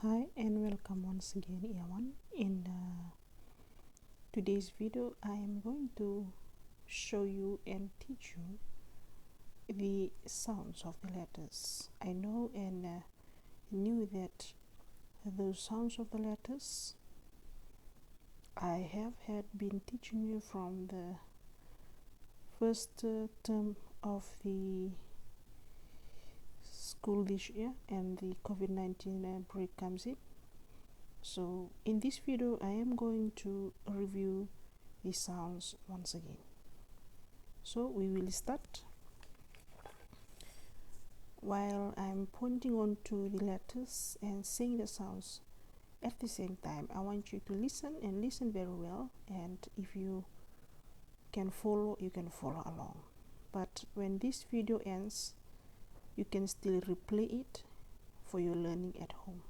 Hi and welcome once again everyone. In today's video I am going to show you and teach you the sounds of the letters. I know and knew that those sounds of the letters I have had been teaching you from the first term of the school this year, and the COVID-19 break comes in. So in this video I am going to review the sounds once again. So we will start. While I'm pointing on to the letters and saying the sounds at the same time, I want you to listen and listen very well, and if you can follow, you can follow along. But when this video ends, you can still replay it for your learning at home.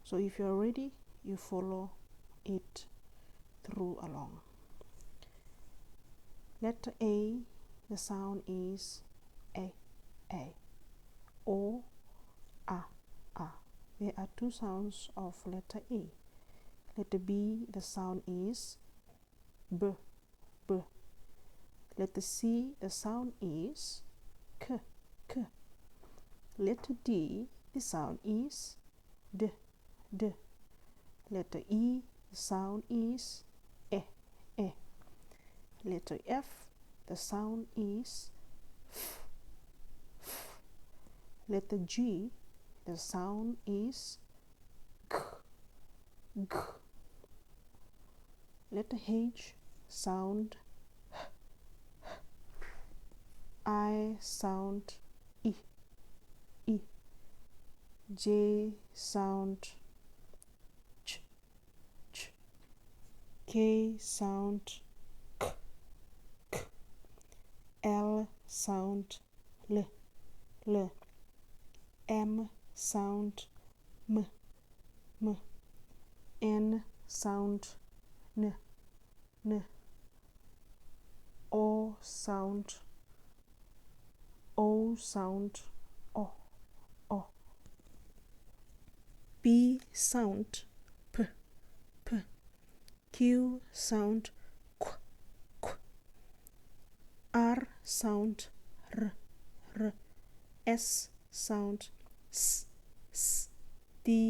So if you're ready, you follow it through along. Letter A, the sound is A. O, A. There are two sounds of letter A. Letter B, the sound is B. Letter C, the sound is K. Letter D, the sound is D. Letter E, the sound is E. Letter F, the sound is F. Letter G, the sound is G. Letter H, sound I, sound I. J, sound Ch. K, sound K. L, sound L. M, sound M. N, sound N. O, sound O. P, sound P. Q, sound Q. R, sound R. S, sound S. T,